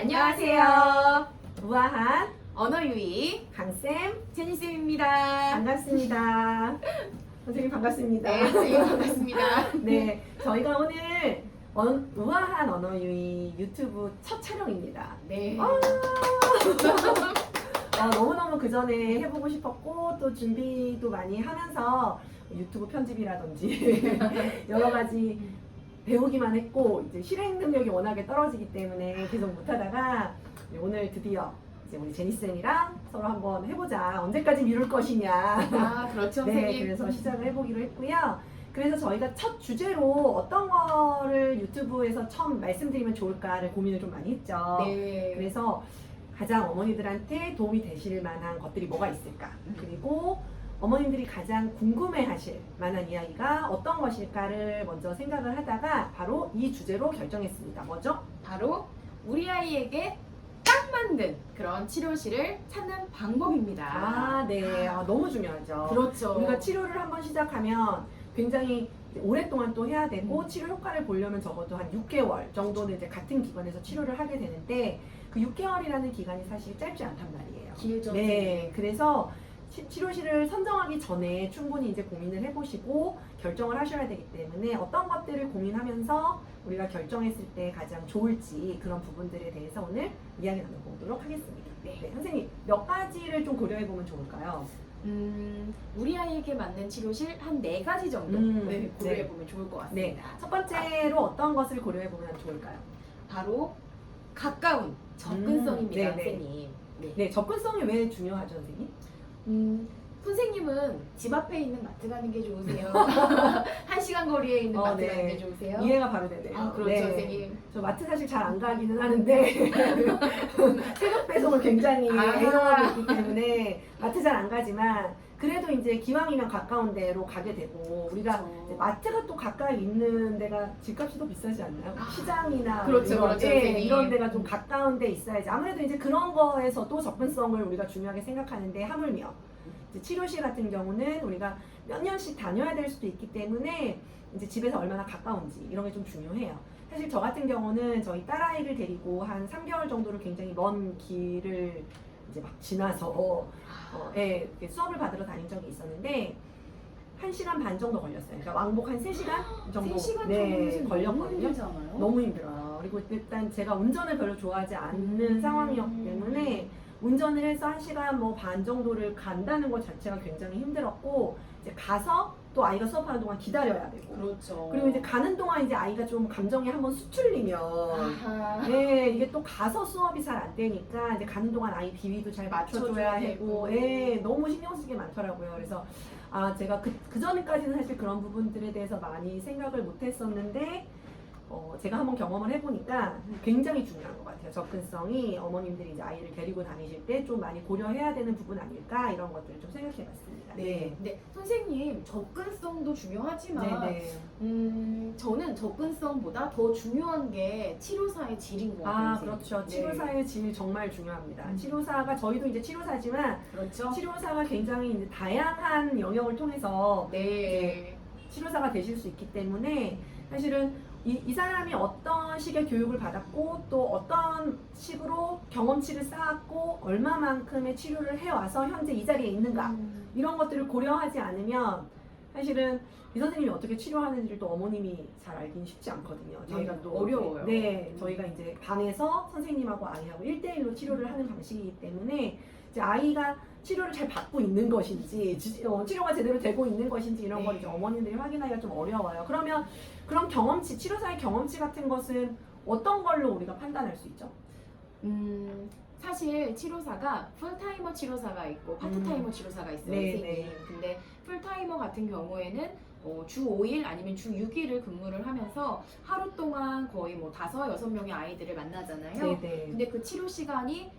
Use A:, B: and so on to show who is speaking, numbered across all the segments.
A: 안녕하세요.
B: 우아한
A: 언어유희
B: 강쌤
A: 제니쌤입니다.
B: 반갑습니다. 선생님 반갑습니다.
A: 네, 선생님 반갑습니다.
B: 네, 저희가 오늘 우아한 언어유희 유튜브 첫 촬영입니다.
A: 네.
B: 너무너무 그 전에 해보고 싶었고 또 준비도 많이 하면서 유튜브 편집이라든지 여러 가지 배우기만 했고 이제 실행 능력이 워낙에 떨어지기 때문에 계속 못하다가 오늘 드디어 이제 우리 제니쌤이랑 서로 한번 해보자. 언제까지 미룰 것이냐.
A: 아, 그렇죠,
B: 네,
A: 선생님.
B: 그래서 시작을 해보기로 했고요. 그래서 저희가 첫 주제로 어떤 거를 유튜브에서 처음 말씀드리면 좋을까를 고민을 좀 많이 했죠.
A: 네.
B: 그래서 가장 어머니들한테 도움이 되실 만한 것들이 뭐가 있을까? 그리고 어머님들이 가장 궁금해하실 만한 이야기가 어떤 것일까를 먼저 생각을 하다가 바로 이 주제로 결정했습니다. 뭐죠?
A: 바로 우리 아이에게 딱 맞는 그런 치료실을 찾는 방법입니다.
B: 네. 너무 중요하죠.
A: 그렇죠.
B: 우리가 치료를 한번 시작하면 굉장히 오랫동안 또 해야 되고 치료 효과를 보려면 적어도 한 6개월 정도는 이제 같은 기관에서 치료를 하게 되는데 그 6개월이라는 기간이 사실 짧지 않단 말이에요.
A: 길죠.
B: 네. 그래서 치료실을 선정하기 전에 충분히 이제 고민을 해보시고 결정을 하셔야 되기 때문에 어떤 것들을 고민하면서 우리가 결정했을 때 가장 좋을지 그런 부분들에 대해서 오늘 이야기 나눠보도록 하겠습니다. 네, 선생님 몇 가지를 좀 고려해보면 좋을까요?
A: 우리 아이에게 맞는 치료실 한 4가지 정도
B: 네.
A: 고려해보면 좋을 것
B: 네,
A: 같습니다.
B: 첫 번째로 어떤 것을 고려해보면 좋을까요?
A: 바로 가까운 접근성입니다,
B: 네, 네.
A: 선생님. 네.
B: 네, 접근성이 왜 중요하죠, 선생님?
A: 선생님은 집 앞에 있는 마트 가는 게 좋으세요? 1시간 거리에 있는 마트
B: 네.
A: 가는 게 좋으세요?
B: 이해가 바로 되네요.
A: 아, 그렇죠,
B: 네.
A: 선생님.
B: 저 마트 사실 잘 안 가기는 하는데 새벽 배송을 굉장히
A: 아.
B: 애용하고 있기 때문에 마트 잘 안 가지만 그래도 이제 기왕이면 가까운 데로 가게 되고 우리가
A: 그렇죠.
B: 이제 마트가 또 가까이 있는 데가 집값이 더 비싸지 않나요?
A: 아.
B: 시장이나
A: 그렇죠,
B: 이런,
A: 그렇죠,
B: 네,
A: 선생님.
B: 이런 데가 좀 가까운 데 있어야지. 아무래도 이제 그런 거에서도 접근성을 우리가 중요하게 생각하는데 하물며 이제 치료실 같은 경우는 우리가 몇 년씩 다녀야 될 수도 있기 때문에 이제 집에서 얼마나 가까운지 이런 게 좀 중요해요. 사실 저 같은 경우는 저희 딸아이를 데리고 한 3개월 정도를 굉장히 먼 길을 이제 막 지나서 이렇게 수업을 받으러 다닌 적이 있었는데 1시간 반 정도 걸렸어요. 그러니까 왕복 한 3시간 정도
A: 3시간
B: 네,
A: 정도는
B: 걸렸거든요.
A: 힘들잖아요.
B: 너무 힘들어요. 그리고 일단 제가 운전을 별로 좋아하지 않는 상황이었기 때문에 운전을 해서 1시간 반 정도를 간다는 것 자체가 굉장히 힘들었고 이제 가서 또 아이가 수업하는 동안 기다려야 되고
A: 그렇죠.
B: 그리고 이제 가는 동안 이제 아이가 좀 감정이 한번 수틀리면
A: 아하.
B: 네, 이게 또 가서 수업이 잘 안 되니까 이제 가는 동안 아이 비위도 잘 맞춰줘야 하고, 너무 신경 쓰게 많더라고요. 그래서 제가 그 전까지는 사실 그런 부분들에 대해서 많이 생각을 못했었는데 제가 한번 경험을 해보니까 굉장히 중요한 것 같아요. 접근성이 어머님들이 이제 아이를 데리고 다니실 때 좀 많이 고려해야 되는 부분 아닐까 이런 것들을 좀 생각해봤습니다.
A: 네. 네, 선생님 접근성도 중요하지만 저는 접근성보다 더 중요한 게 치료사의 질인 것 같아요. 선생님.
B: 그렇죠.
A: 네.
B: 치료사의 질 정말 중요합니다. 치료사가 저희도 이제 치료사지만
A: 그렇죠.
B: 치료사가 굉장히 이제 다양한 영역을 통해서
A: 네.
B: 치료사가 되실 수 있기 때문에 사실은 이 사람이 어떤 식의 교육을 받았고 또 어떤 식으로 경험치를 쌓았고 얼마만큼의 치료를 해와서 현재 이 자리에 있는가 이런 것들을 고려하지 않으면 사실은 이 선생님이 어떻게 치료하는지를 또 어머님이 잘 알기는 쉽지 않거든요. 저희가 또
A: 어려워요.
B: 네, 저희가 이제 방에서 선생님하고 아이하고 1대1로 치료를 하는 방식이기 때문에 이제 아이가 치료를 잘 받고 있는 것인지 치료가 제대로 되고 있는 것인지 이런 걸 이제 어머님들이 확인하기가 좀 어려워요. 그러면 그런 경험치, 치료사의 경험치 같은 것은 어떤 걸로 우리가 판단할 수 있죠?
A: 사실 치료사가 풀타이머 치료사가 있고 파트타이머 치료사가 있어요.
B: 네,
A: 선생님.
B: 네.
A: 근데 풀타이머 같은 경우에는 주 5일 아니면 주 6일을 근무를 하면서 하루 동안 거의 5, 6명의 아이들을 만나잖아요.
B: 네.
A: 근데 그 치료 시간이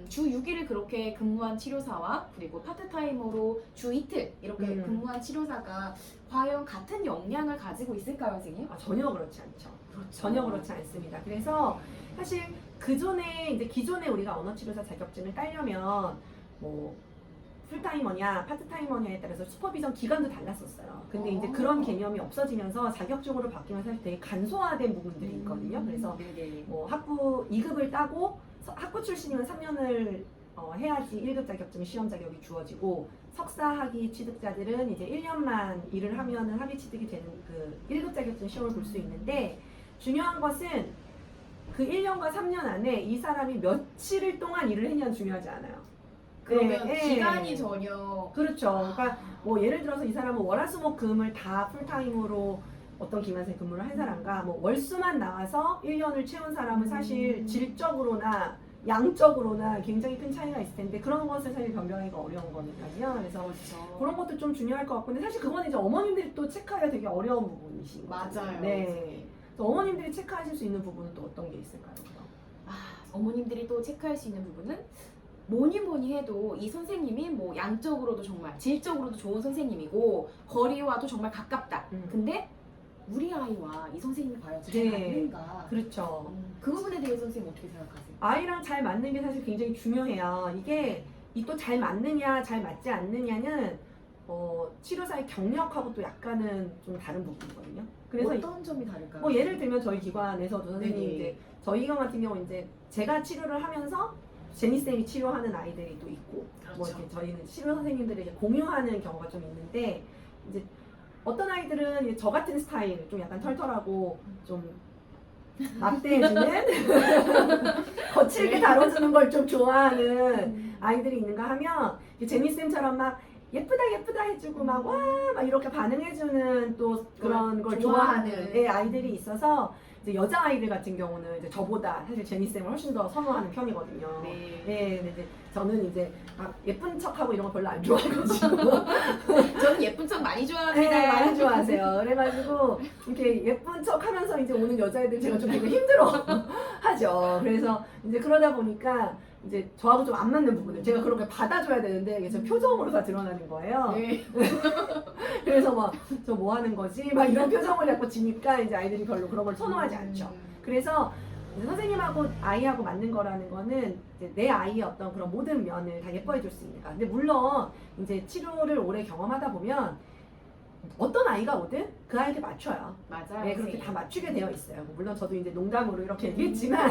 A: 주 6일을 그렇게 근무한 치료사와 그리고 파트타이머로 주 이틀 이렇게 근무한 치료사가 과연 같은 역량을 가지고 있을까요, 선생님?
B: 전혀 그렇지 않죠.
A: 그렇죠.
B: 전혀 그렇지 않습니다. 그래서 사실 기존에 우리가 언어치료사 자격증을 따려면 풀타이머냐 파트타이머냐에 따라서 슈퍼비전 기간도 달랐었어요. 근데 이제
A: 어.
B: 그런 개념이 없어지면서 자격증으로 바뀌면서 사실 되게 간소화된 부분들이 있거든요. 그래서
A: 네네.
B: 뭐 학부 2급을 따고 학부 출신이면 3년을 해야지 1급 자격증 시험 자격이 주어지고 석사 학위 취득자들은 이제 1년만 일을 하면은 학위 취득이 되는 그 1급 자격증 시험을 볼 수 있는데 중요한 것은 그 1년과 3년 안에 이 사람이 며칠을 동안 일을 했냐는 중요하지 않아요.
A: 그러면
B: 네,
A: 기간이 전혀
B: 그렇죠. 그러니까 뭐 예를 들어서 이 사람은 월화수목금을 다 풀타임으로 어떤 기간제 근무를 한 사람과 뭐 월수만 나와서 1년을 채운 사람은 사실 질적으로나 양적으로나 굉장히 큰 차이가 있을 텐데 그런 것을 사실 변경하기가 어려운 거니까요. 그래서
A: 그렇죠.
B: 그런 것도 좀 중요할 것 같고 근데 사실 그건 이제 어머님들이 또 체크하기가 되게 어려운 부분이신 거죠.
A: 맞아요.
B: 네. 그래서 어머님들이 체크하실 수 있는 부분은 또 어떤 게 있을까요? 그럼?
A: 어머님들이 또 체크할 수 있는 부분은 뭐니 해도 이 선생님이 뭐 양적으로도 정말 질적으로도 좋은 선생님이고 거리와도 정말 가깝다. 근데 우리 아이와 이 선생님이 과연 잘
B: 네.
A: 맞는가?
B: 그렇죠.
A: 그 부분에 대해서 선생님 어떻게 생각하세요?
B: 아이랑 잘 맞는 게 사실 굉장히 중요해요. 이게 이 또 잘 맞느냐 잘 맞지 않느냐는 치료사의 경력하고 또 약간은 좀 다른 부분이거든요. 그래서
A: 어떤 점이 다를까요?
B: 뭐 예를 들면 저희 기관에서도 선생님
A: 네네.
B: 이제 저희 기관 같은 경우 이제 제가 치료를 하면서 제니쌤이 치료하는 아이들이 또 있고
A: 그렇죠.
B: 뭐 이렇게 저희는 치료 선생님들이 이제 공유하는 경우가 좀 있는데 이제 어떤 아이들은 이제 저 같은 스타일 좀 약간 털털하고 좀 막대해주는 거칠게 다뤄주는 걸 좀 좋아하는 아이들이 있는가 하면 제니쌤처럼 막 예쁘다 예쁘다 해주고 막 와 이렇게 반응해주는 또 그런 걸 좋아하는 아이들이 있어서 이제 여자 아이들 같은 경우는 이제 저보다 사실 제니쌤을 훨씬 더 선호하는 편이거든요.
A: 네.
B: 네, 근데 이제 저는 이제 막 예쁜 척하고 이런 거 별로 안 좋아해가지고
A: 저는 예쁜 척 많이 좋아합니다.
B: 네, 많이 좋아하세요. 그래가지고 이렇게 예쁜 척하면서 이제 오는 여자애들 제가 좀 되게 힘들어 하죠. 그래서 이제 그러다 보니까 이제 저하고 좀 안 맞는 부분을 제가 그렇게 받아줘야 되는데 이게 제 표정으로 다 드러나는 거예요.
A: 네.
B: 그래서 막 저 뭐 하는 거지? 막 이런 표정을 자꾸 지니까 이제 아이들이 별로 그런 걸 선호하지 않죠. 그래서 이제 선생님하고 아이하고 맞는 거라는 거는 이제 내 아이의 어떤 그런 모든 면을 다 예뻐해 줄 수 있는가. 근데 물론 이제 치료를 오래 경험하다 보면 어떤 아이가 오든 그 아이에게 맞춰요.
A: 맞아요.
B: 네, 그렇게
A: 선생님.
B: 다 맞추게 되어 있어요. 뭐 물론 저도 이제 농담으로 이렇게 얘기했지만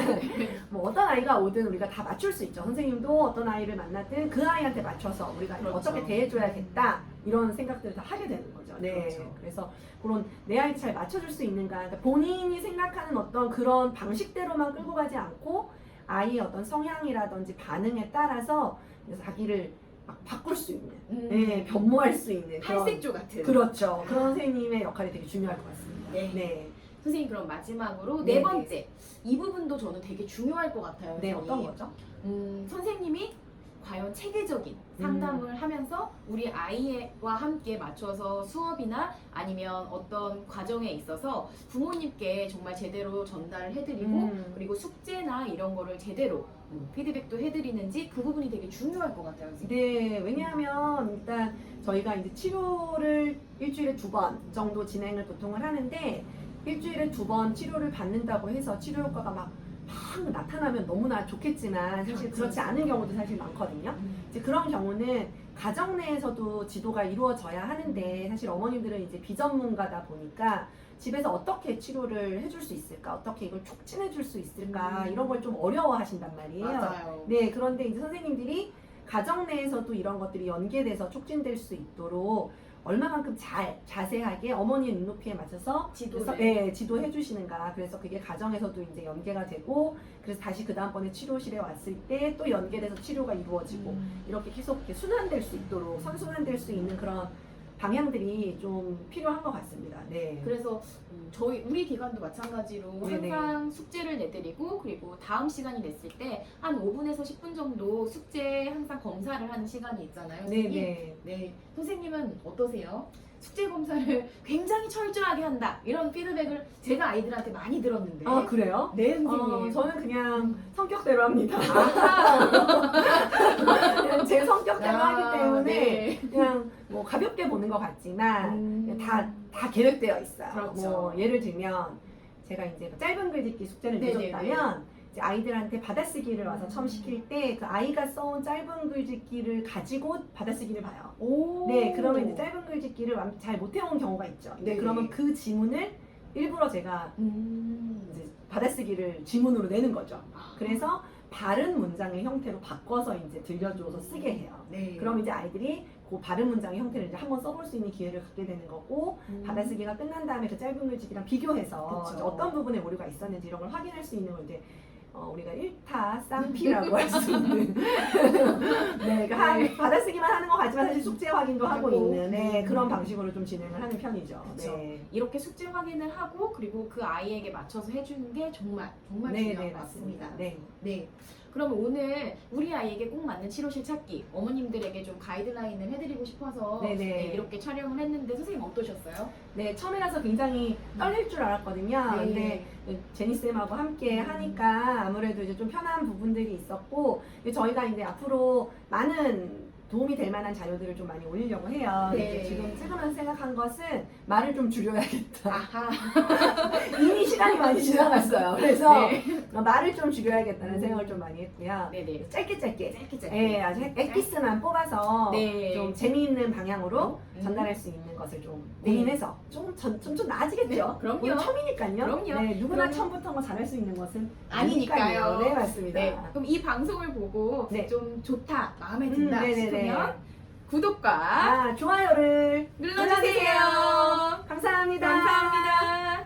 B: 뭐 어떤 아이가 오든 우리가 다 맞출 수 있죠. 선생님도 어떤 아이를 만났든 그 아이한테 맞춰서 우리가
A: 그렇죠.
B: 어떻게 대해줘야겠다 이런 생각들을 다 하게 되는 거죠. 네,
A: 그렇죠.
B: 그래서 그런 내 아이 잘 맞춰줄 수 있는가. 그러니까 본인이 생각하는 어떤 그런 방식대로만 끌고 가지 않고 아이의 어떤 성향이라든지 반응에 따라서 자기를 막 바꿀 수 있는, 네, 변모할 수 있는 그런
A: 팔색조 같은.
B: 그렇죠. 그런 선생님의 역할이 되게 중요할 것 같습니다.
A: 네.
B: 네.
A: 선생님 그럼 마지막으로
B: 네,
A: 네 번째 이 부분도 저는 되게 중요할 것 같아요.
B: 네,
A: 선생님.
B: 어떤 거죠?
A: 선생님이 과연 체계적인 상담을 하면서 우리 아이와 함께 맞춰서 수업이나 아니면 어떤 과정에 있어서 부모님께 정말 제대로 전달을 해드리고 그리고 숙제나 이런 거를 제대로 피드백도 해드리는지 그 부분이 되게 중요할 것 같아요. 선생님.
B: 네, 왜냐하면 일단 저희가 이제 치료를 일주일에 2번 정도 진행을 보통을 하는데 일주일에 2번 치료를 받는다고 해서 치료 효과가 막 나타나면 너무나 좋겠지만 사실 그렇지 않은 경우도 사실 많거든요. 이제 그런 경우는 가정 내에서도 지도가 이루어져야 하는데 사실 어머님들은 이제 비전문가다 보니까 집에서 어떻게 치료를 해줄 수 있을까, 어떻게 이걸 촉진해 줄 수 있을까 이런 걸 좀 어려워하신단 말이에요.
A: 맞아요.
B: 네, 그런데 이제 선생님들이 가정 내에서도 이런 것들이 연계돼서 촉진될 수 있도록 얼마만큼 자세하게 어머니의 눈높이에 맞춰서 지도해 주시는가. 그래서 그게 가정에서도 이제 연계가 되고 그래서 다시 그 다음번에 치료실에 왔을 때 또 연계돼서 치료가 이루어지고 이렇게 계속 이렇게 순환될 수 있도록 선순환될 수 있는 그런 방향들이 좀 필요한 것 같습니다. 네.
A: 그래서 우리 기관도 마찬가지로
B: 네네.
A: 항상 숙제를 내드리고 그리고 다음 시간이 됐을 때 한 5분에서 10분 정도 숙제 항상 검사를 하는 시간이 있잖아요. 선생님.
B: 네네.
A: 네, 선생님은 어떠세요? 숙제 검사를 굉장히 철저하게 한다 이런 피드백을 제가 아이들한테 많이 들었는데
B: 아, 그래요?
A: 네 선생님.
B: 저는 그냥 성격대로 합니다.
A: 아하.
B: 그냥 제 성격대로 하기 때문에
A: 네.
B: 그냥 뭐 가볍게 보는 것 같지만 다 계획되어 있어요.
A: 그렇죠.
B: 뭐 예를 들면 제가 이제 짧은 글짓기 숙제를
A: 네네네.
B: 내줬다면 이제 아이들한테 받아쓰기를 와서 처음 시킬 때 그 아이가 써온 짧은 글짓기를 가지고 받아쓰기를 봐요.
A: 오.
B: 네, 그러면 이제 짧은 글짓기를 잘 못해온 경우가 있죠.
A: 네.
B: 그러면 그 지문을 일부러 제가 이제 받아쓰기를 지문으로 내는 거죠. 그래서 바른 문장의 형태로 바꿔서 이제 들려줘서 쓰게 해요.
A: 네.
B: 그럼 이제 아이들이 그 바른 문장의 형태를 이제 한번 써볼 수 있는 기회를 갖게 되는 거고, 받아쓰기가 끝난 다음에 그 짧은 글짓기랑 비교해서
A: 그쵸.
B: 이제 어떤 부분에 오류가 있었는지 이런 걸 확인할 수 있는 걸 이제 우리가 일타쌍피라고 할 수 있는 네, 그러니까
A: 네.
B: 받아쓰기만 하는 것 같지만 사실 숙제 확인도 하고
A: 하고.
B: 있는 네, 그런 방식으로 좀 진행을 하는 편이죠.
A: 그쵸.
B: 네.
A: 이렇게 숙제 확인을 하고 그리고 그 아이에게 맞춰서 해주는 게 정말
B: 네,
A: 중요한
B: 네,
A: 것
B: 맞습니다.
A: 같습니다.
B: 네.
A: 네. 그럼 오늘 우리 아이에게 꼭 맞는 치료실 찾기 어머님들에게 좀 가이드라인을 해드리고 싶어서
B: 네네.
A: 네, 이렇게 촬영을 했는데 선생님 어떠셨어요?
B: 네, 처음이라서 굉장히 떨릴 줄 알았거든요.
A: 네.
B: 근데 제니쌤하고 함께 하니까 아무래도 이제 좀 편한 부분들이 있었고, 저희가 이제 앞으로 많은 도움이 될 만한 자료들을 좀 많이 올리려고 해요.
A: 네.
B: 이제 지금 찍으면서 생각한 것은 말을 좀 줄여야겠다.
A: 아하.
B: 이미 시간이 많이 지나갔어요. 그래서
A: 네.
B: 말을 좀 줄여야겠다는 생각을 좀 많이 했고요.
A: 네네.
B: 짧게
A: 짧게.
B: 네, 아주 엑기스만 뽑아서
A: 네.
B: 좀 재미있는 방향으로
A: 음.
B: 전달할 수 있는 것을 좀
A: 네.
B: 고민해서 좀 나아지겠죠.
A: 네, 그럼요.
B: 오늘 처음이니까요.
A: 그럼요.
B: 네, 누구나
A: 그럼-
B: 처음부터 뭐 잘할 수 있는 것은
A: 아니니까요.
B: 네, 맞습니다.
A: 네. 그럼 이 방송을 보고
B: 네.
A: 좀 좋다, 마음에 든다 싶으면 구독과
B: 좋아요를
A: 눌러주세요.
B: 감사합니다.
A: 감사합니다.